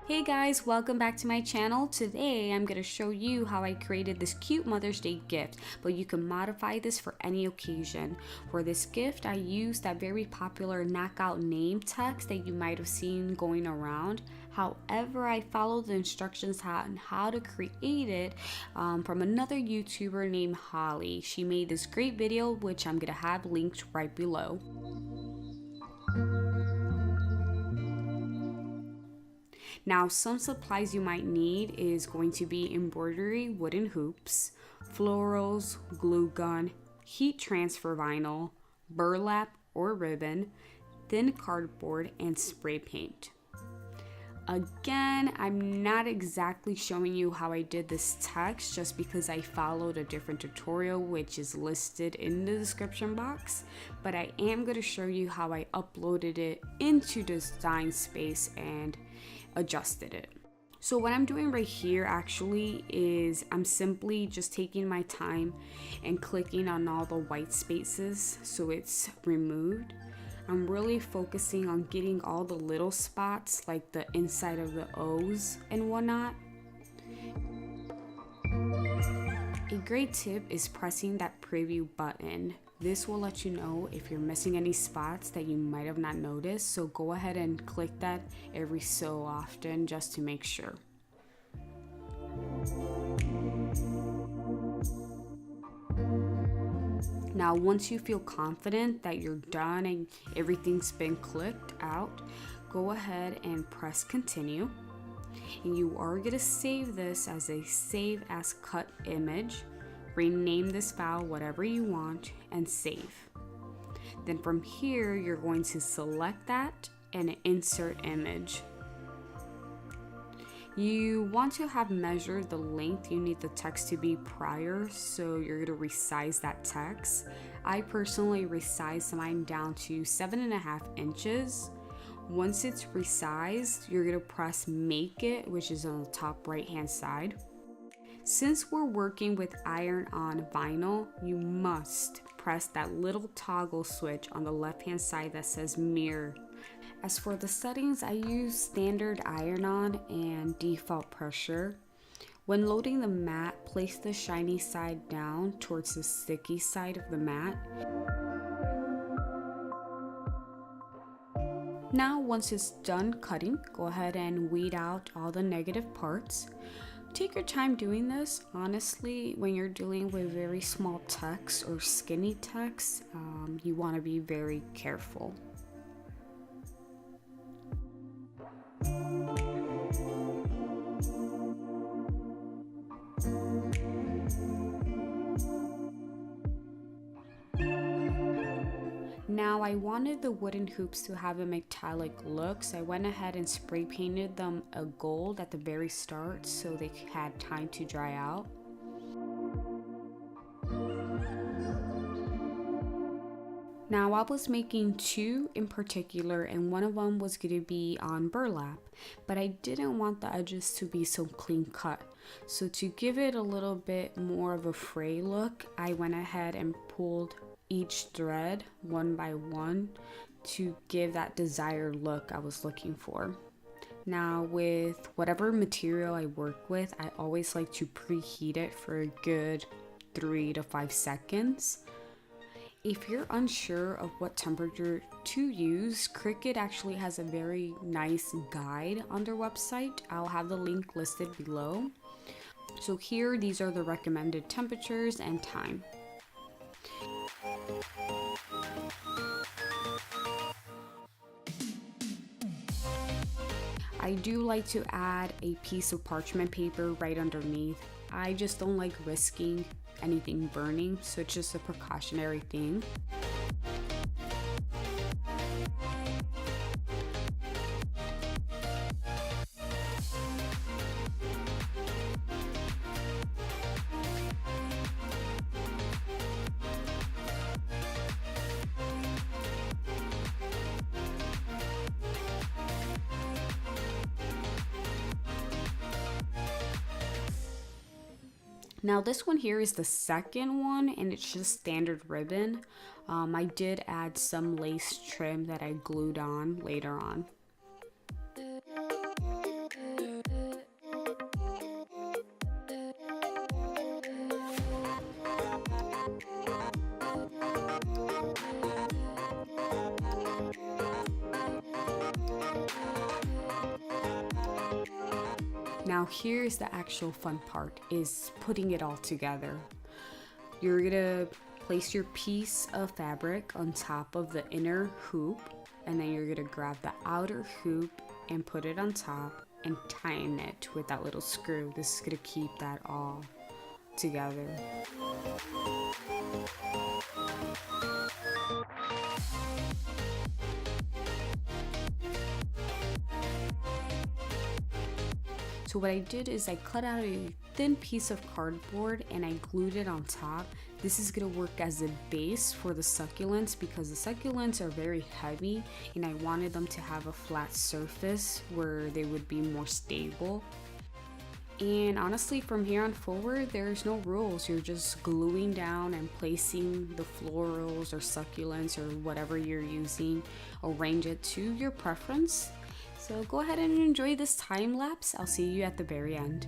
Hey guys, welcome back to my channel. Today I'm going to show you how I created this cute Mother's Day gift, but you can modify this for any occasion. For this gift, I used that very popular knockout name text that you might have seen going around. However, I followed the instructions on how to create it from another YouTuber named Holli. She made this great video, which I'm going to have linked right below. Now, some supplies you might need is going to be embroidery wooden hoops, florals, glue gun, heat transfer vinyl, burlap or ribbon, thin cardboard, and spray paint. Again, I'm not exactly showing you how I did this text just because I followed a different tutorial which is listed in the description box, but I am going to show you how I uploaded it into Design Space and adjusted it. So what I'm doing right here actually is I'm simply just taking my time and clicking on all the white spaces so it's removed. I'm really focusing on getting all the little spots like the inside of the O's and whatnot. A great tip is pressing that preview button. This will let you know if you're missing any spots that you might have not noticed, so go ahead and click that every so often just to make sure. Now, once you feel confident that you're done and everything's been clicked out, go ahead and press continue. And you are going to save this as a save as cut image. Rename this file whatever you want and save. Then from here, you're going to select that and insert image. You want to have measured the length you need the text to be prior, so you're going to resize that text. I personally resized mine down to 7.5 inches. Once it's resized, you're going to press make it, which is on the top right hand side. Since we're working with iron-on vinyl, you must press that little toggle switch on the left-hand side that says mirror. As for the settings, I use standard iron-on and default pressure. When loading the mat, place the shiny side down towards the sticky side of the mat. Now, once it's done cutting, go ahead and weed out all the negative parts. Take your time doing this. Honestly, when you're dealing with very small text or skinny text, you want to be very careful. Now, I wanted the wooden hoops to have a metallic look, so I went ahead and spray painted them a gold at the very start so they had time to dry out. Now, I was making two in particular, and one of them was going to be on burlap, but I didn't want the edges to be so clean cut. So to give it a little bit more of a fray look, I went ahead and pulled each thread one by one to give that desired look I was looking for. Now, with whatever material I work with, I always like to preheat it for a good 3 to 5 seconds. If you're unsure of what temperature to use, Cricut actually has a very nice guide on their website. I'll have the link listed below. So here, these are the recommended temperatures and time. I do like to add a piece of parchment paper right underneath. I just don't like risking anything burning, so it's just a precautionary thing. Now this one here is the second one, and it's just standard ribbon. I did add some lace trim that I glued on later on. Now here's the actual fun part, is putting it all together. You're gonna place your piece of fabric on top of the inner hoop, and then you're gonna grab the outer hoop and put it on top and tighten it with that little screw. This is gonna keep that all together. So what I did is I cut out a thin piece of cardboard and I glued it on top. This is gonna work as a base for the succulents because the succulents are very heavy and I wanted them to have a flat surface where they would be more stable. And honestly, from here on forward, there's no rules. You're just gluing down and placing the florals or succulents or whatever you're using. Arrange it to your preference. So go ahead and enjoy this time lapse. I'll see you at the very end.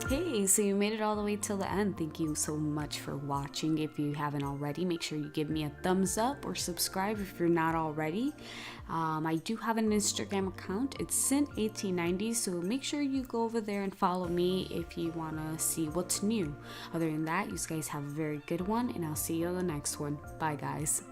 Hey, so you made it all the way till the end. Thank you so much for watching. If you haven't already, make sure you give me a thumbs up or subscribe if you're not already. I do have an Instagram account. It's Cyn1890, so make sure you go over there and follow me if you want to see what's new. Other than that, you guys have a very good one, and I'll see you on the next one. Bye, guys.